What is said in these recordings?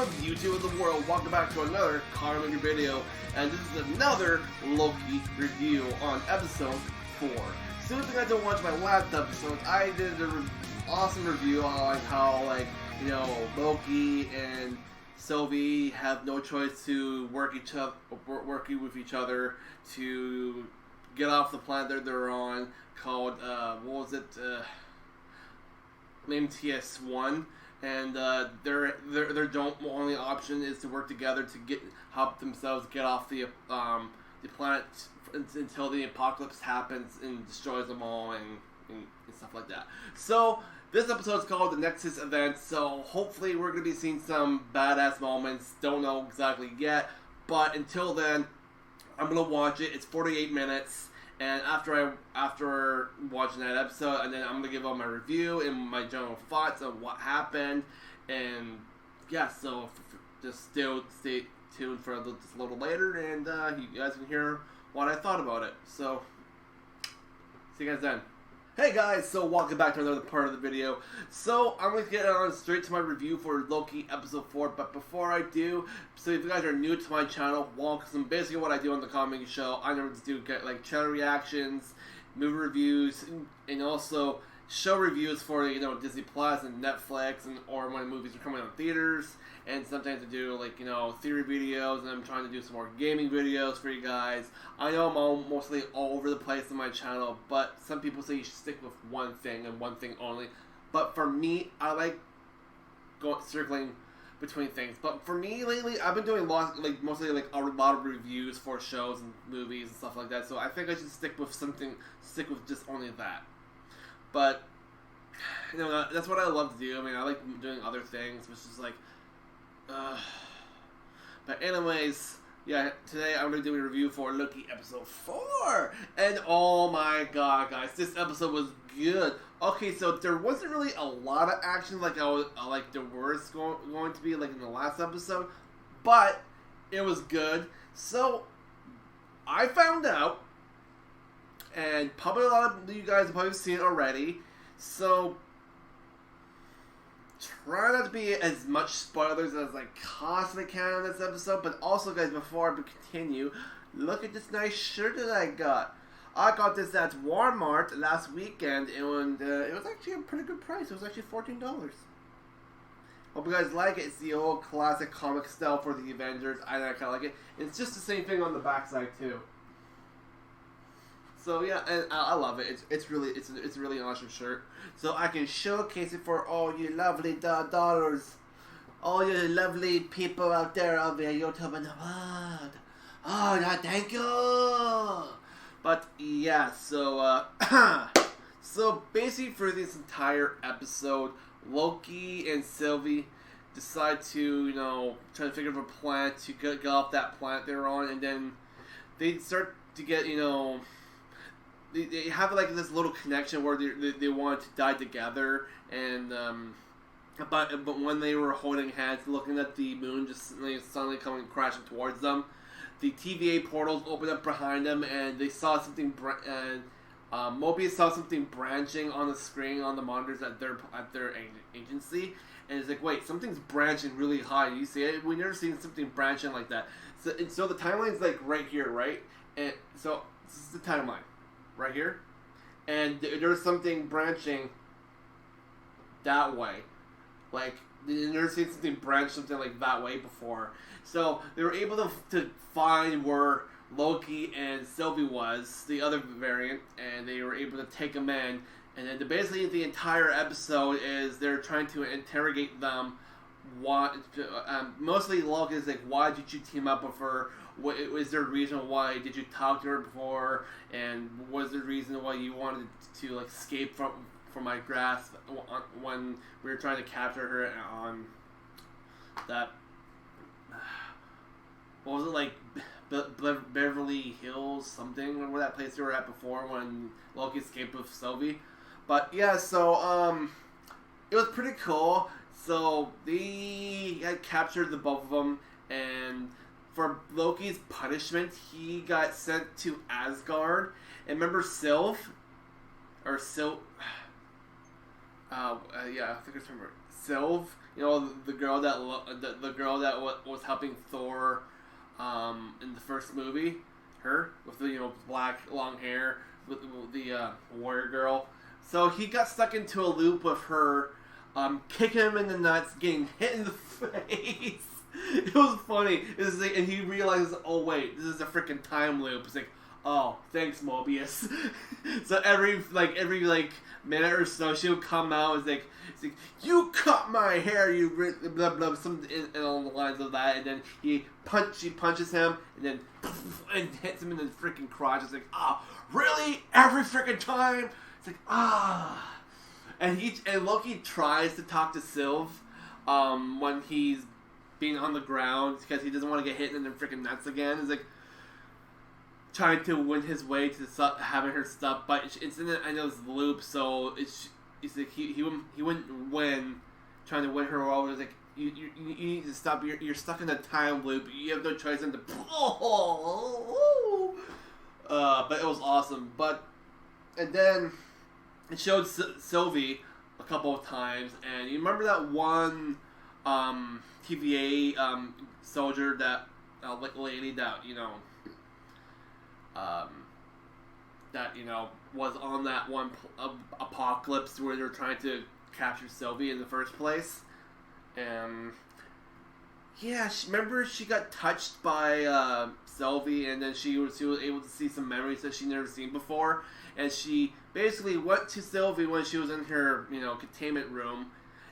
of YouTube of the world, welcome back to another Minger video, and this is another Loki review on episode 4. So if you guys don't watch my last episode, I did an awesome review on how, Loki and Sylvie have no choice to working with each other to get off the planet that they're on, called, named TS1. And their only option is to work together to help themselves get off the planet until the apocalypse happens and destroys them all and stuff like that. So this episode is called the Nexus Event. So hopefully we're gonna be seeing some badass moments. Don't know exactly yet, but until then, I'm gonna watch it. It's 48 minutes. And after watching that episode, and then I'm gonna give out my review and my general thoughts on what happened, and yeah, so just still stay tuned for just a little later, and you guys can hear what I thought about it. So see you guys then. Hey guys, so welcome back to another part of the video. So I'm going to get on straight to my review for Loki episode 4, but before I do, so if you guys are new to my channel, welcome. Basically what I do on the Minger show, I never do channel reactions, movie reviews, and also show reviews for Disney Plus and Netflix, or when movies are coming out in theaters. And sometimes I do theory videos, and I'm trying to do some more gaming videos for you guys. I know I'm mostly all over the place on my channel, but some people say you should stick with one thing and one thing only. But for me, I like circling between things. But for me lately, I've been doing mostly a lot of reviews for shows and movies and stuff like that. So I think I should stick with just only that. But that's what I love to do. I mean, I like doing other things, which is but anyways, yeah, today I'm going to do a review for Loki episode 4, and oh my god, guys, this episode was good. Okay, so there wasn't really a lot of action like there was going to be in the last episode, but it was good. So I found out, and probably a lot of you guys have probably seen it already, so try not to be as much spoilers as I possibly can on this episode, but also, guys, before I continue, look at this nice shirt that I got. I got this at Walmart last weekend, and it was actually a pretty good price. It was actually $14. Hope you guys like it. It's the old classic comic style for the Avengers. I kind of like it. It's just the same thing on the backside too. So yeah, and I love it. It's a really awesome shirt. So I can showcase it for all you lovely daughters, all you lovely people out there on the YouTube and the world. Oh, yeah, thank you. But yeah, so so basically for this entire episode, Loki and Sylvie decide to try to figure out a plan to get off that planet they're on, and then they start to get They have this little connection where they want to die together, and but when they were holding hands, looking at the moon just suddenly coming crashing towards them, the TVA portals opened up behind them, and they saw something. Mobius saw something branching on the screen on the monitors at their agency, and it's like, wait, something's branching really high. You see it? We never seen something branching like that. So the timeline's right here, right? And so this is the timeline. Right here, and there's something branching that way. They never seen something branch something like that way before. So they were able to find where Loki and Sylvie was, the other variant, and they were able to take them in. And then basically the entire episode is they're trying to interrogate them. Mostly Loki is why did you team up with her? What is there a reason why? Did you talk to her before? And was there a reason why you wanted to escape from my grasp when we were trying to capture her on that? What was it Beverly Hills something? Where that place they were at before when Loki escaped with Sylvie? But yeah, so it was pretty cool. So they had captured the both of them, and for Loki's punishment, he got sent to Asgard. And remember Yeah, I think it's her. Sylve, the girl that the girl that was helping Thor, in the first movie, her with the black long hair with the warrior girl. So he got stuck into a loop with her, kicking him in the nuts, getting hit in the face. It was funny. It was like, and he realizes, oh wait, this is a freaking time loop. It's like, oh, thanks, Mobius. So every minute or so, she'll come out. It's like, you cut my hair, you blah blah, something along the lines of that. And then she punches him, and then and hits him in the freaking crotch. It's like, ah, oh, really? Every freaking time? It's like, ah. And Loki tries to talk to Sylve, when he's being on the ground because he doesn't want to get hit in the freaking nuts again. It's like trying to win his way to having her stop, but it's in this loop, so it's like he wouldn't win trying to win her over. It's like you need to stop. You're stuck in a time loop. You have no choice than to. But it was awesome. And then it showed Sylvie a couple of times, and you remember that one TVA soldier, that lady that was on that one apocalypse where they were trying to capture Sylvie in the first place. Yeah, remember she got touched by Sylvie, and then she was able to see some memories that she'd never seen before. And she basically went to Sylvie when she was in her containment room,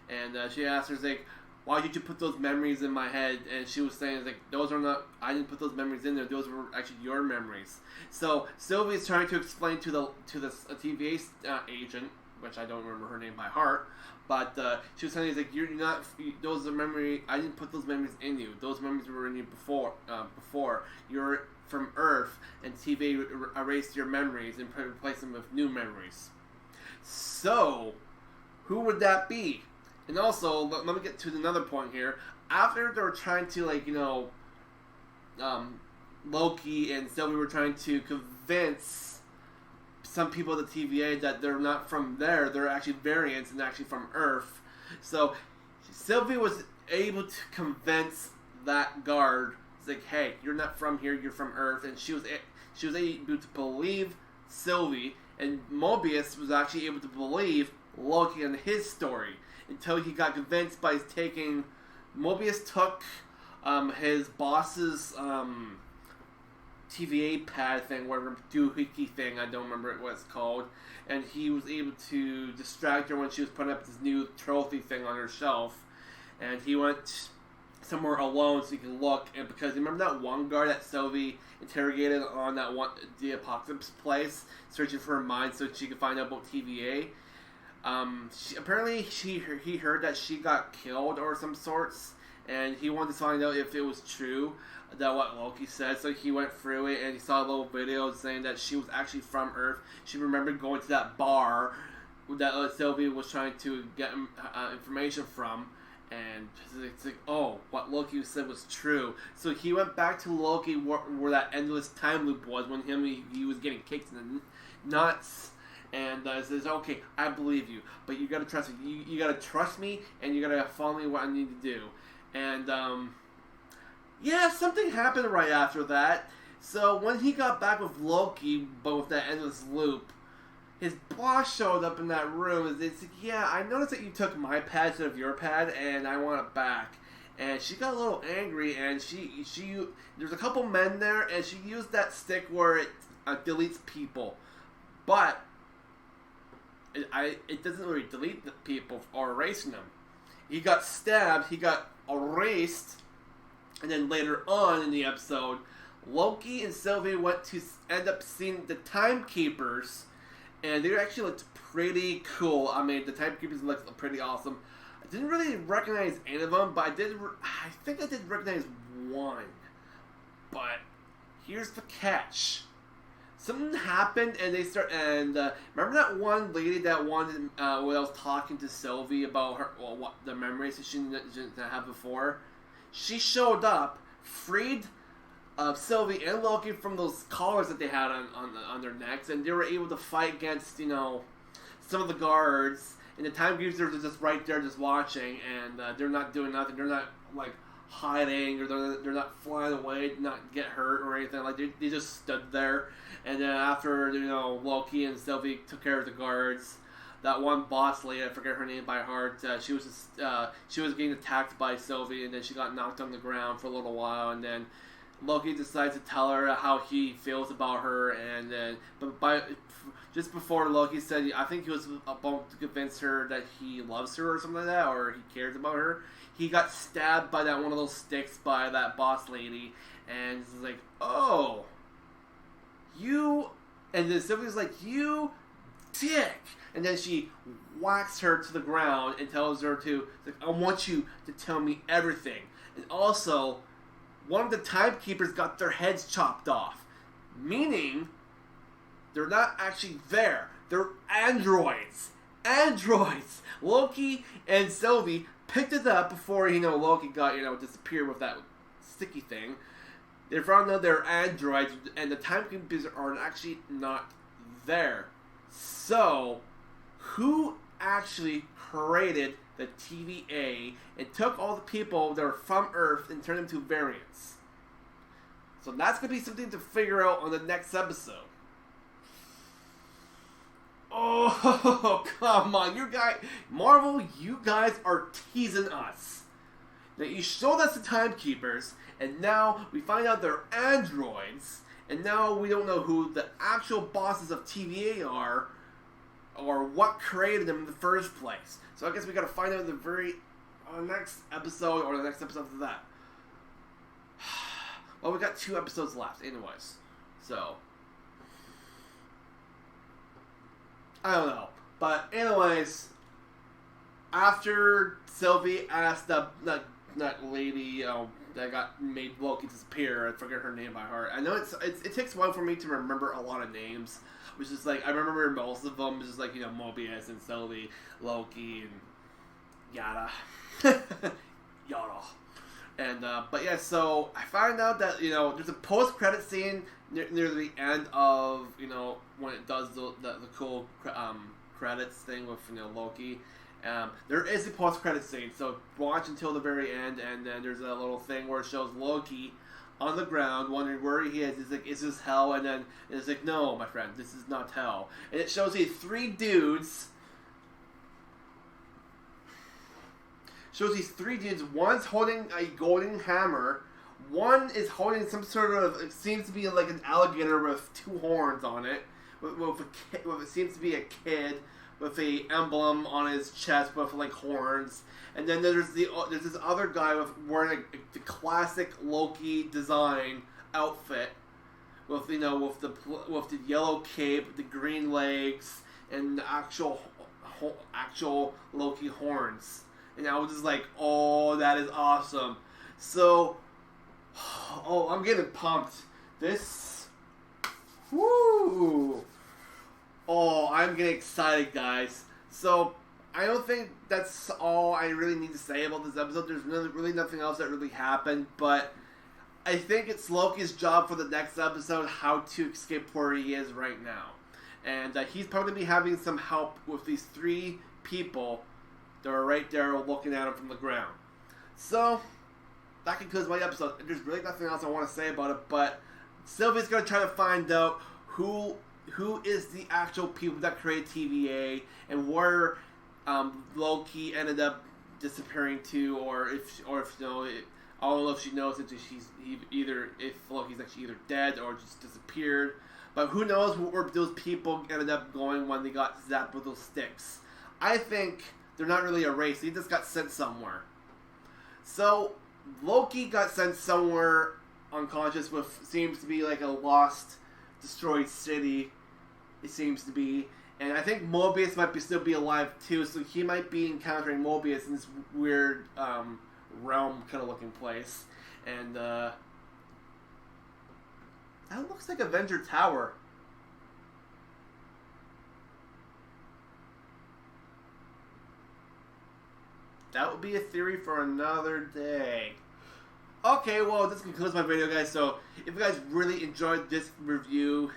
and she asked her, like, why did you put those memories in my head? And she was saying, like, those are not, I didn't put those memories in there, those were actually your memories. So Sylvie is trying to explain to this TVA agent, which I don't remember her name by heart, but she was saying, like, you're not, those are memory, I didn't put those memories in you, those memories were in you before, you're from Earth, and TVA erased your memories and replaced them with new memories. So, who would that be? And also, let me get to another point here. After they were trying to, Loki and Sylvie were trying to convince some people at the TVA that they're not from there, they're actually variants and actually from Earth. So, Sylvie was able to convince that guard, it's like, hey, you're not from here, you're from Earth, and she was able to believe Sylvie, and Mobius was actually able to believe Loki and his story. Until he got convinced by taking... Mobius took his boss's TVA pad thing, whatever, doohickey thing, I don't remember what it's called, and he was able to distract her when she was putting up this new trophy thing on her shelf, and he went somewhere alone so he could look, and because remember that one guard that Sylvie interrogated on the apocalypse place, searching for her mind so she could find out about TVA? He heard that she got killed or some sorts, and he wanted to find out if it was true that what Loki said. So he went through it and he saw a little video saying that she was actually from Earth. She remembered going to that bar that Sylvie was trying to get information from, and it's like, oh, what Loki said was true. So he went back to Loki where that endless time loop was when he was getting kicked in the nuts. And says, okay, I believe you, but you gotta trust me. You gotta trust me, and you gotta follow me what I need to do. And, yeah, something happened right after that. So when he got back with Loki, but with that endless loop, his boss showed up in that room. It's like, yeah, I noticed that you took my pad instead of your pad, and I want it back. And she got a little angry, and there's a couple men there, and she used that stick where it deletes people. But it doesn't really delete the people or erasing them. He got stabbed, he got erased, and then later on in the episode, Loki and Sylvie went to end up seeing the Timekeepers, and they actually looked pretty cool. I mean, the Timekeepers looked pretty awesome. I didn't really recognize any of them, but I think I did recognize one. But here's the catch. Something happened, and remember that one lady that wanted, when I was talking to Sylvie about what the memories that she didn't have before? She showed up, freed Sylvie and Loki from those collars that they had on their necks, and they were able to fight against, some of the guards, And the timekeepers are just right there, just watching, and they're not doing nothing. They're not like hiding, or they're not flying away, not get hurt or anything. Like they just stood there. And then after Loki and Sylvie took care of the guards, that one boss lady, I forget her name by heart. She was getting attacked by Sylvie, and then she got knocked on the ground for a little while, and then Loki decides to tell her how he feels about her, and then just before Loki said, I think he was about to convince her that he loves her or something like that, or he cares about her, he got stabbed by that one of those sticks by that boss lady, and he's like, oh, you, and then Sylvie's like, you dick, and then she whacks her to the ground and tells her I want you to tell me everything, and also, one of the timekeepers got their heads chopped off, meaning they're not actually there. They're androids. Androids. Loki and Sylvie picked it up before Loki got disappeared with that sticky thing. They found out they're androids, and the timekeepers are actually not there. So, who actually created the TVA and took all the people that are from Earth and turned them to variants? So that's going to be something to figure out on the next episode. Oh, come on. Marvel, you guys are teasing us. Now, you showed us the timekeepers, and now we find out they're androids, and now we don't know who the actual bosses of TVA are, or what created them in the first place. So I guess we gotta find out in the next episode, or the next episode after that. Well, we got 2 episodes left, anyways. So I don't know. But anyways, after Sylvie asked that lady that made Loki disappear, I forget her name by heart. I know it takes a while for me to remember a lot of names. Which is like, I remember most of them. It's just like, Mobius and Sylvie, Loki, and yada. Yada. And, but yeah, so I find out that, there's a post-credit scene near the end of, when it does the cool credits thing with, Loki. There is a post-credit scene, so watch until the very end, and then there's a little thing where it shows Loki on the ground, wondering where he is. He's like, is this hell? And then it's like, no, my friend, this is not hell. And it shows these 3 dudes. One's holding a golden hammer. One is holding some sort of, it seems to be like an alligator with 2 horns on it. With it seems to be a kid with a emblem on his chest with like horns. And then there's this other guy wearing the classic Loki design outfit with the yellow cape, the green legs, and the actual Loki horns. And I was just like, oh, that is awesome. So, I'm getting pumped. Woo! Oh, I'm getting excited, guys. So, I don't think that's all I really need to say about this episode. There's really nothing else that really happened, but I think it's Loki's job for the next episode how to escape where he is right now. And he's probably be having some help with these 3 people that are right there looking at him from the ground. So, that concludes my episode. There's really nothing else I want to say about it, but Sylvie's going to try to find out who is the actual people that created TVA and where Loki ended up disappearing to, or if I don't know if she knows if Loki's actually either dead or just disappeared. But who knows where those people ended up going when they got zapped with those sticks. I think they're not really a race. They just got sent somewhere. So Loki got sent somewhere unconscious with seems to be like a lost, destroyed city. It seems to be. And I think Mobius might still be alive too, so he might be encountering Mobius in this weird realm kind of looking place. And that looks like Avenger Tower. That would be a theory for another day. Okay, well, this concludes my video, guys. So, if you guys really enjoyed this review,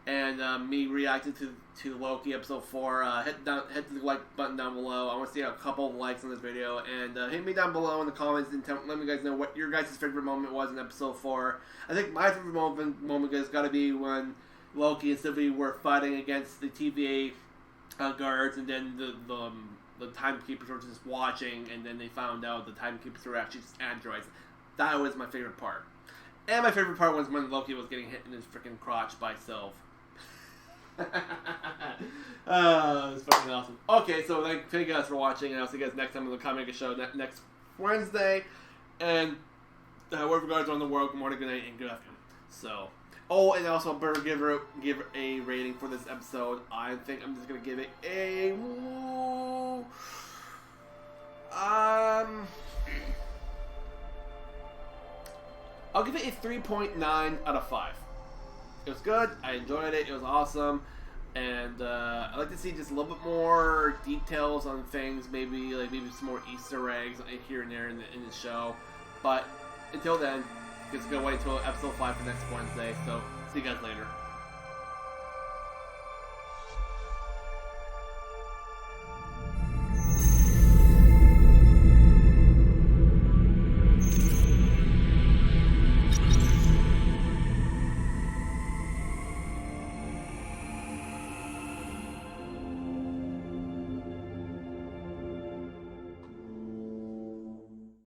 and me reacting to Loki episode 4. Hit the like button down below. I want to see a couple of likes on this video, and hit me down below in the comments and let me guys know what your guys' favorite moment was in episode 4. I think my favorite moment has got to be when Loki and Sylvie were fighting against the TVA guards, and then the timekeepers were just watching, and then they found out the timekeepers were actually just androids. That was my favorite part. And my favorite part was when Loki was getting hit in his freaking crotch by Sylve. It's fucking awesome. Okay, so thank you guys for watching, and I'll see you guys next time on the Comic Show next Wednesday. And wherever you guys are in the world, good morning, good night, and good afternoon. So, and also better give a rating for this episode. I think I'm just gonna give it a I'll give it a 3.9 out of 5. It was good. I enjoyed it. It was awesome. And I'd like to see just a little bit more details on things. Maybe some more Easter eggs here and there in the show. But until then, just gonna wait until episode 5 for next Wednesday. So see you guys later.